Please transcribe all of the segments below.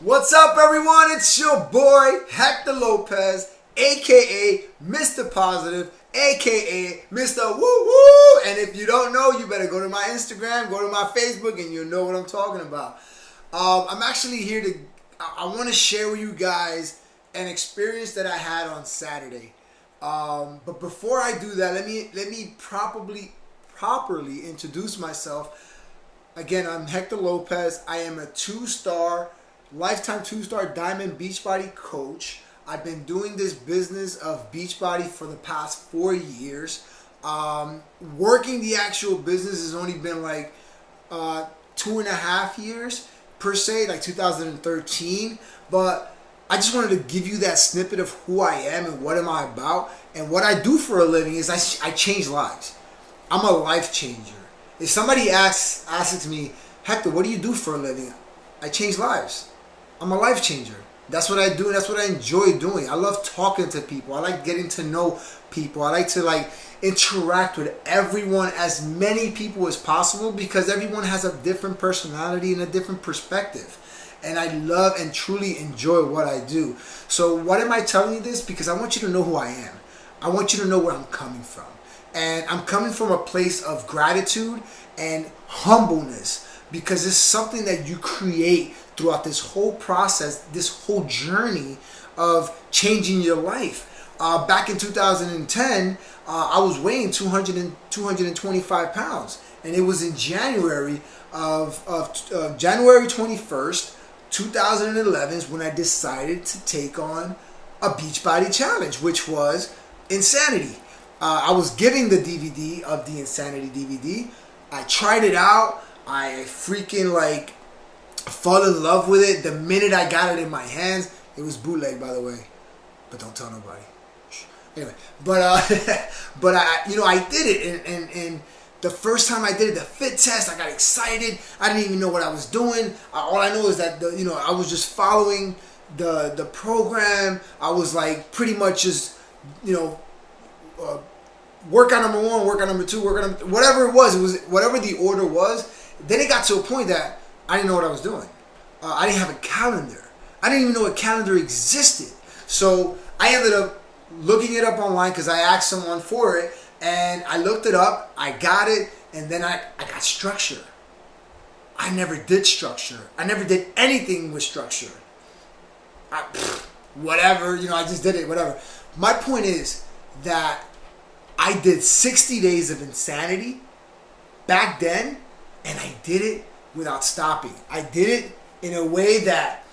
What's up, everyone? It's your boy, Hector Lopez, a.k.a. Mr. Positive, a.k.a. Mr. Woo Woo. And if you don't know, you better go to my Instagram, go to my Facebook, and you'll know what I'm talking about. I'm actually here I want to share with you guys an experience that I had on Saturday. But before I do that, let me properly introduce myself. Again, I'm Hector Lopez. I am a lifetime two-star Diamond Beachbody coach. I've been doing this business of Beachbody for the past 4 years. Working the actual business has only been like 2.5 years per se, like 2013. But I just wanted to give you that snippet of who I am and what am I about. And what I do for a living is I change lives. I'm a life changer. If somebody asks me, Hector, what do you do for a living? I change lives. I'm a life changer. That's what I do, and that's what I enjoy doing. I love talking to people. I like getting to know people. I like to interact with everyone, as many people as possible, because everyone has a different personality and a different perspective. And I love and truly enjoy what I do. So what am I telling you this? Because I want you to know who I am. I want you to know where I'm coming from. And I'm coming from a place of gratitude and humbleness, because it's something that you create throughout this whole process, this whole journey of changing your life. Back in 2010, I was weighing 225 pounds. And it was in January of January 21st, 2011 is when I decided to take on a Beachbody challenge, which was Insanity. I was giving the DVD of the Insanity DVD. I tried it out. I freaking fell in love with it the minute I got it in my hands. It was bootleg, by the way, but don't tell nobody. Anyway, but I did it, and the first time I did it, the fit test, I got excited. I didn't even know what I was doing. All I know is that I was just following the program. I was pretty much just workout number 1, workout number 2, whatever it was whatever the order was. Then it got to a point that I didn't know what I was doing. I didn't have a calendar. I didn't even know a calendar existed. So I ended up looking it up online because I asked someone for it, and I looked it up. I got it, and then I got structure. I never did structure. I never did anything with structure. Whatever, I just did it, whatever. My point is that I did 60 days of insanity back then, and I did it without stopping. I did it in a way that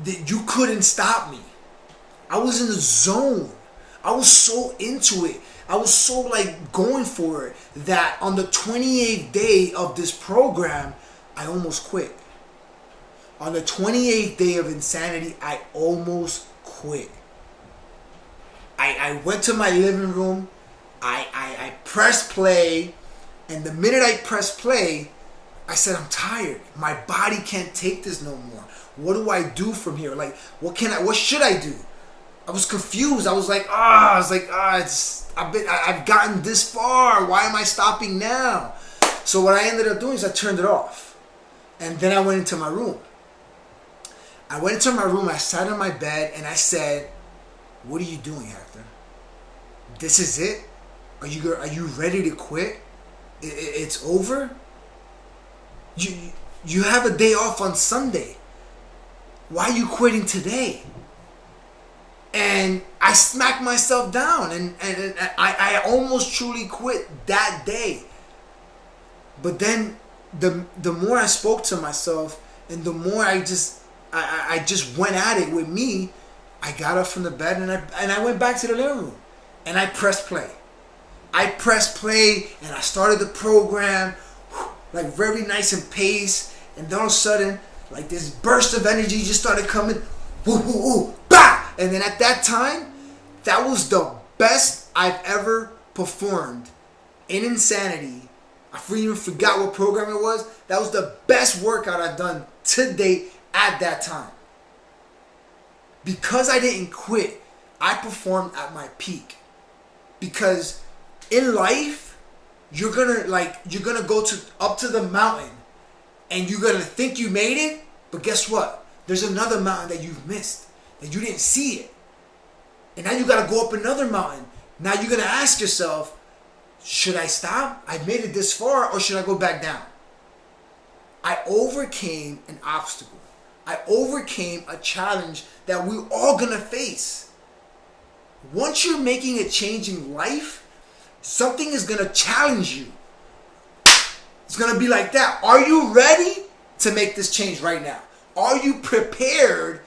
you couldn't stop me. I was in the zone. I was so into it. I was so going for it that on the 28th day of this program, I almost quit. On the 28th day of insanity, I almost quit. I went to my living room, I pressed play, and the minute I pressed play, I said, I'm tired. My body can't take this no more. What do I do from here? What should I do? I was confused. I was I've gotten this far. Why am I stopping now? So what I ended up doing is I turned it off. And then I went into my room. I sat on my bed, and I said, what are you doing, Hector? This is it? Are you ready to quit? It's over? You have a day off on Sunday. Why are you quitting today? And I smacked myself down, and I almost truly quit that day. But then the more I spoke to myself, and the more I just went at it with me, I got up from the bed, and I went back to the living room, and I pressed play. And I started the program, very nice and pace, and then all of a sudden, this burst of energy just started coming, woo, woo, woo, bah! And then at that time, that was the best I've ever performed in Insanity. I even forgot what program it was. That was the best workout I've done to date at that time. Because I didn't quit, I performed at my peak. Because in life, you're gonna go up to the mountain, and you're gonna think you made it, but guess what? there's another mountain that you've missed, that you didn't see it. And now you got to go up another mountain. Now you're going to ask yourself, should I stop? I've made it this far, or should I go back down? I overcame an obstacle. I overcame a challenge that we're all going to face. Once you're making a change in life, something is going to challenge you. It's going to be like that. Are you ready to make this change right now? Are you prepared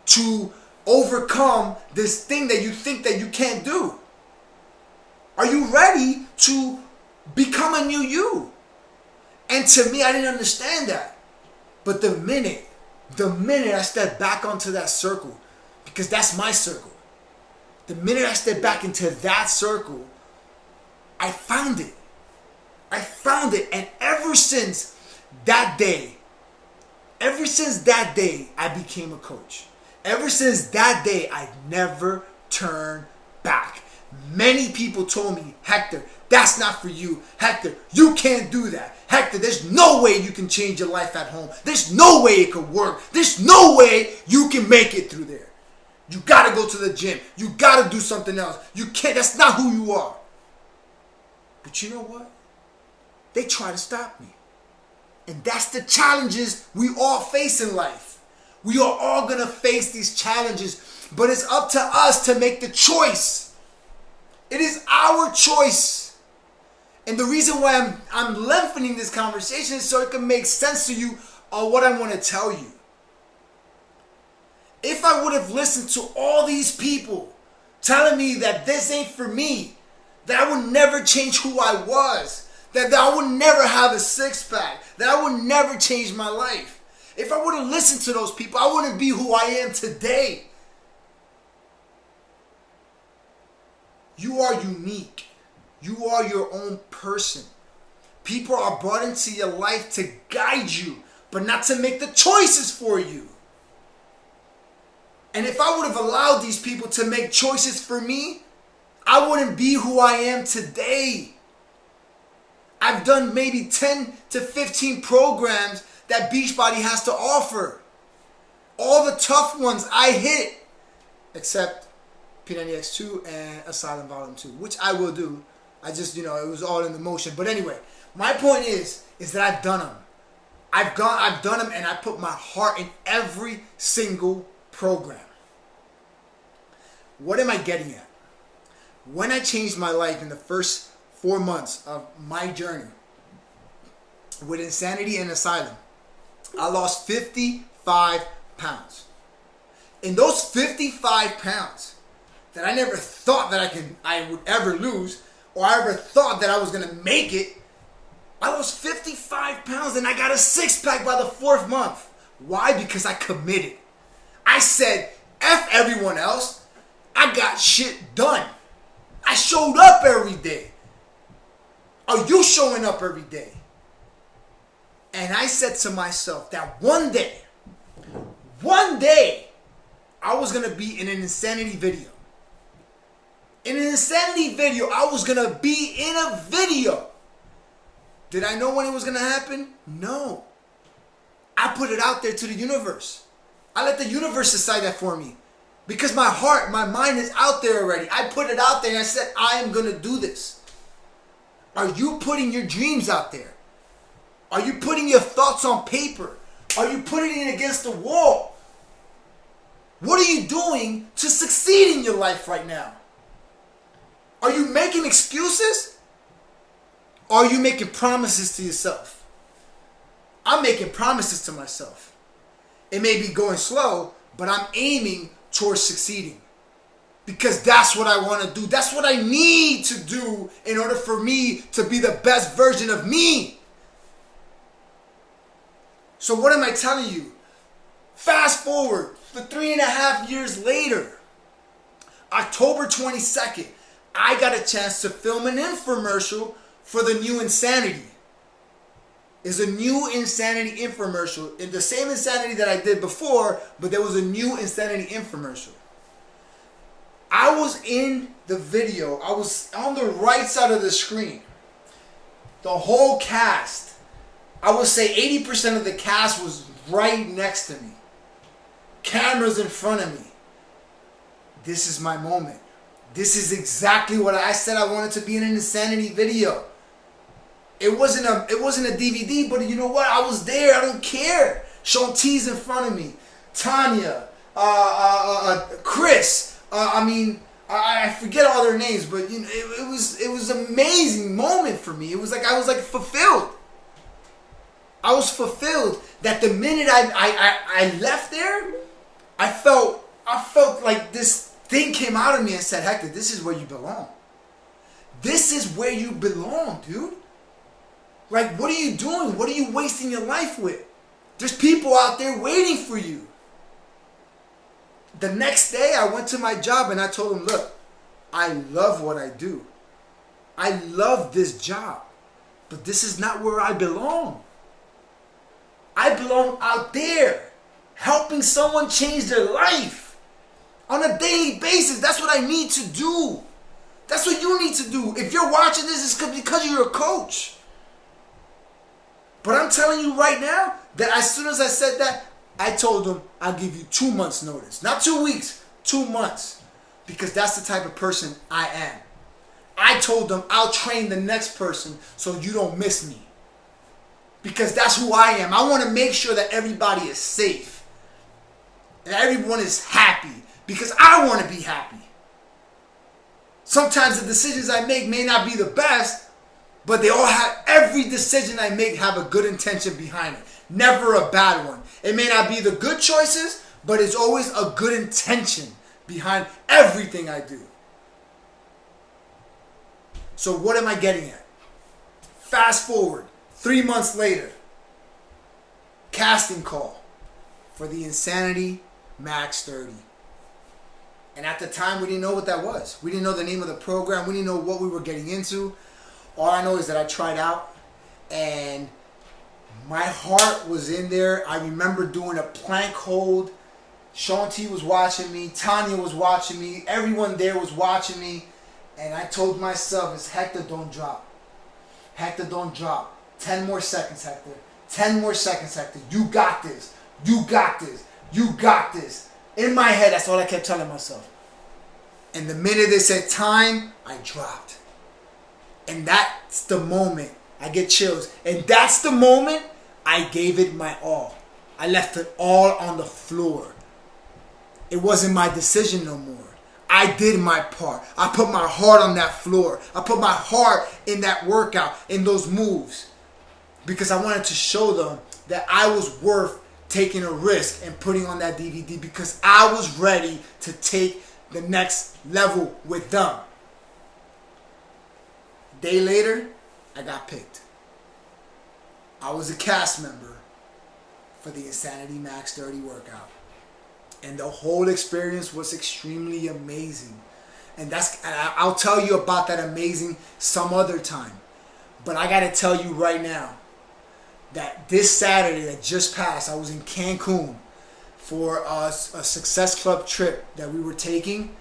to overcome this thing that you think that you can't do? Are you ready to become a new you? And to me, I didn't understand that. But the minute I stepped back onto that circle, because that's my circle, the minute I stepped back into that circle, I found it. And ever since that day, I became a coach. Ever since that day, I never turned back. Many people told me, Hector, that's not for you. Hector, you can't do that. Hector, there's no way you can change your life at home. There's no way it could work. There's no way you can make it through there. You gotta go to the gym. You gotta do something else. You can't, that's not who you are. But you know what? They try to stop me. And that's the challenges we all face in life. We are all gonna face these challenges, but it's up to us to make the choice. It is our choice. And the reason why I'm lengthening this conversation is so it can make sense to you on what I want to tell you. If I would have listened to all these people telling me that this ain't for me, that I would never change who I was, that I would never have a six-pack, that I would never change my life. If I would have listened to those people, I wouldn't be who I am today. You are unique. You are your own person. People are brought into your life to guide you, but not to make the choices for you. And if I would have allowed these people to make choices for me, I wouldn't be who I am today. I've done maybe 10 to 15 programs that Beachbody has to offer. All the tough ones I hit, except P90X2 and Asylum Volume 2, which I will do. I just, it was all in the motion. But anyway, my point is that I've done them. I've done them, and I put my heart in every single program. What am I getting at? When I changed my life in the first 4 months of my journey with Insanity and Asylum, I lost 55 pounds. In those 55 pounds that I never thought that I would ever lose, or I ever thought that I was going to make it, I lost 55 pounds and I got a six-pack by the 4th month. Why? Because I committed. I said, F everyone else. I got shit done. I showed up every day. Are you showing up every day? And I said to myself that one day, I was going to be in an Insanity video. In an Insanity video, I was going to be in a video. Did I know when it was going to happen? No. I put it out there to the universe. I let the universe decide that for me. Because my heart, my mind is out there already. I put it out there and I said, I am going to do this. Are you putting your dreams out there? Are you putting your thoughts on paper? Are you putting it against the wall? What are you doing to succeed in your life right now? Are you making excuses? Or are you making promises to yourself? I'm making promises to myself. It may be going slow, but I'm aiming towards succeeding. Because that's what I want to do. That's what I need to do in order for me to be the best version of me. So what am I telling you? Fast forward for 3.5 years later, October 22nd, I got a chance to film an infomercial for the new Insanity. It's a new Insanity infomercial. In the same Insanity that I did before, but there was a new Insanity infomercial. I was in the video. I was on the right side of the screen. The whole cast, I would say 80% of the cast was right next to me. cameras in front of me. This is my moment. This is exactly what I said I wanted to be in an insanity video. It wasn't a DVD, but you know what? I was there. I don't care. Shaun T's in front of me. Tanya, Chris. I forget all their names, but you know, it was an amazing moment for me. It was like I was fulfilled. I was fulfilled that the minute I left there, I felt like this thing came out of me and said, Hector, this is where you belong. This is where you belong, dude. Like, what are you doing? What are you wasting your life with? There's people out there waiting for you. The next day, I went to my job and I told them, look, I love what I do. I love this job. But this is not where I belong. I belong out there, helping someone change their life on a daily basis. That's what I need to do. That's what you need to do. If you're watching this, it's because you're a coach. But I'm telling you right now that as soon as I said that, I told them I'll give you 2 months notice. Not 2 weeks, 2 months. Because that's the type of person I am. I told them I'll train the next person so you don't miss me. Because that's who I am. I want to make sure that everybody is safe. And everyone is happy. Because I want to be happy. Sometimes the decisions I make may not be the best, but they all have, every decision I make have a good intention behind it. Never a bad one. It may not be the good choices, but it's always a good intention behind everything I do. So what am I getting at? Fast forward, 3 months later, casting call for the Insanity Max 30. And at the time, we didn't know what that was. We didn't know the name of the program. We didn't know what we were getting into. All I know is that I tried out, and my heart was in there. I remember doing a plank hold. Shaun T was watching me. Tanya was watching me. Everyone there was watching me. And I told myself, it's Hector, don't drop. Hector, don't drop. 10 more seconds, Hector. 10 more seconds, Hector. You got this. You got this. You got this. In my head, that's all I kept telling myself. And the minute they said time, I dropped. And that's the moment. I get chills. And that's the moment I gave it my all. I left it all on the floor. It wasn't my decision no more. I did my part. I put my heart on that floor. I put my heart in that workout, in those moves. Because I wanted to show them that I was worth taking a risk and putting on that DVD, because I was ready to take the next level with them. A day later, I got picked. I was a cast member for the Insanity Max 30 workout. And the whole experience was extremely amazing. And I'll tell you about that amazing some other time. But I got to tell you right now that this Saturday that just passed, I was in Cancun for a Success Club trip that we were taking.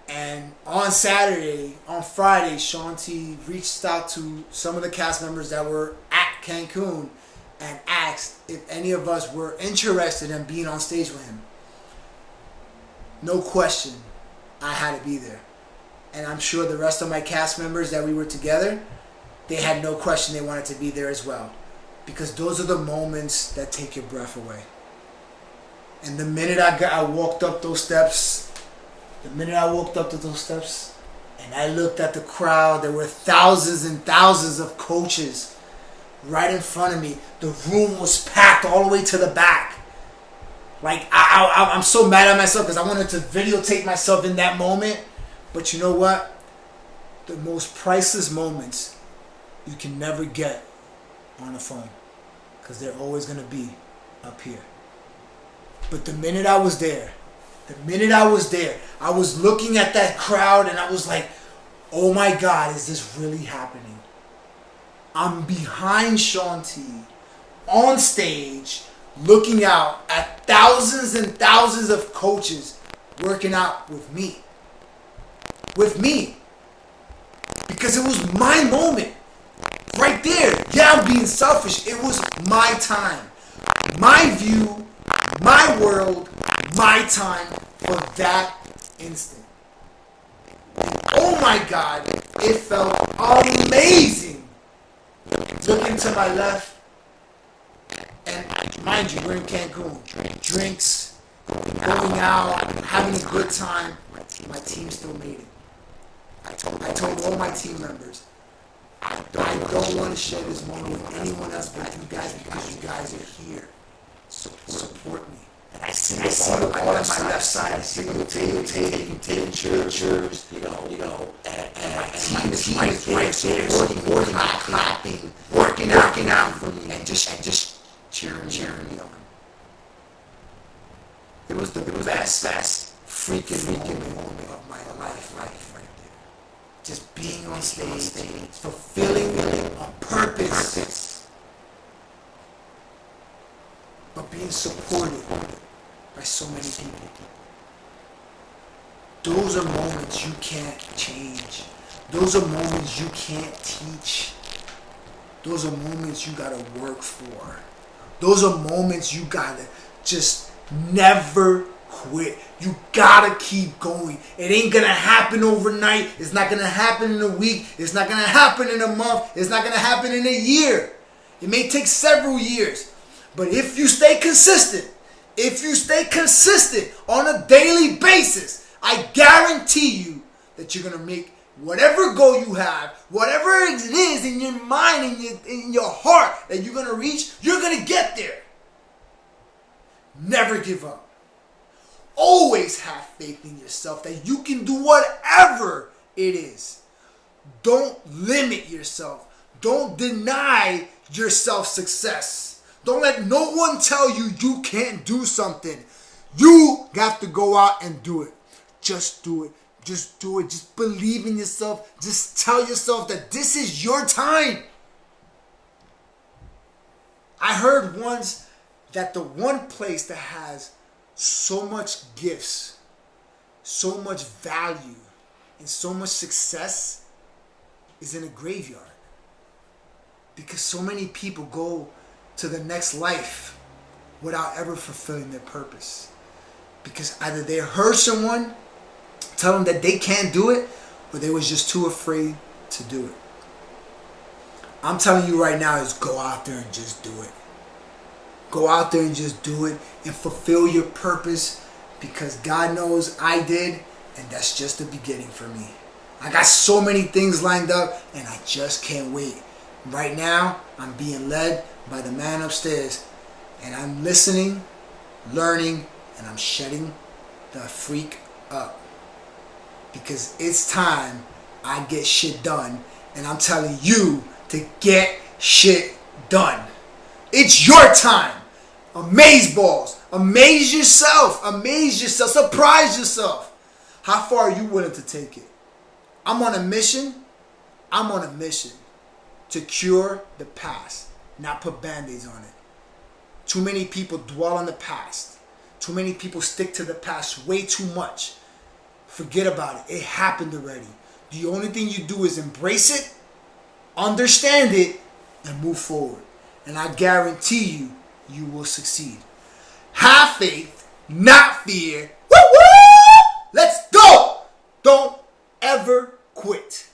And on Friday, Shaun T reached out to some of the cast members that were at Cancun and asked if any of us were interested in being on stage with him. No question, I had to be there. And I'm sure the rest of my cast members that we were together, they had no question they wanted to be there as well. Because those are the moments that take your breath away. And the minute I walked up those steps, and I looked at the crowd, there were thousands and thousands of coaches right in front of me. The room was packed all the way to the back. Like, I'm so mad at myself because I wanted to videotape myself in that moment. But you know what? The most priceless moments you can never get on a phone, because they're always going to be up here. But the minute I was there, I was looking at that crowd and I was like, oh my God, is this really happening? I'm behind Shaun T on stage, looking out at thousands and thousands of coaches working out with me. Because it was my moment. Right there. Yeah, I'm being selfish. It was my time. My view, my world, my time for that instant. Oh my God, it felt amazing. Looking to my left, and mind you, we're in Cancun. Drinks, going out, having a good time. My team still made it. I told all my team members, I don't want to share this moment with anyone else but you guys because you guys are here. Support me. And I see the ball on my left side. I see them taking pictures, and my team is right there, supporting, clapping, working out for me, and just cheering me on. It was the best freaking moment of my life right there. Just being on stage, fulfilling a purpose, but being supported by so many people. Those are moments you can't change. Those are moments you can't teach. Those are moments you gotta work for. Those are moments you gotta just never quit. You gotta keep going. It ain't gonna happen overnight. It's not gonna happen in a week. It's not gonna happen in a month. It's not gonna happen in a year. It may take several years. But if you stay consistent, on a daily basis, I guarantee you that you're gonna make whatever goal you have, whatever it is in your mind, in your heart that you're gonna reach, you're gonna get there. Never give up. Always have faith in yourself that you can do whatever it is. Don't limit yourself. Don't deny yourself success. Don't let no one tell you you can't do something. You have to go out and do it. Just do it. Just do it. Just believe in yourself. Just tell yourself that this is your time. I heard once that the one place that has so much gifts, so much value, and so much success is in a graveyard. Because so many people go to the next life without ever fulfilling their purpose. Because either they heard someone tell them that they can't do it, or they was just too afraid to do it. I'm telling you right now is go out there and just do it. Go out there and just do it and fulfill your purpose, because God knows I did, and that's just the beginning for me. I got so many things lined up and I just can't wait. Right now, I'm being led by the man upstairs, and I'm listening, learning, and I'm shutting the freak up. Because it's time I get shit done, and I'm telling you to get shit done. It's your time. Amaze balls. Amaze yourself. Amaze yourself. Surprise yourself. How far are you willing to take it? I'm on a mission. I'm on a mission to cure the past, not put band-aids on it. Too many people dwell on the past. Too many people stick to the past way too much. Forget about it. It happened already. The only thing you do is embrace it, understand it, and move forward. And I guarantee you, you will succeed. Have faith, not fear. Woo woo! Let's go! Don't ever quit.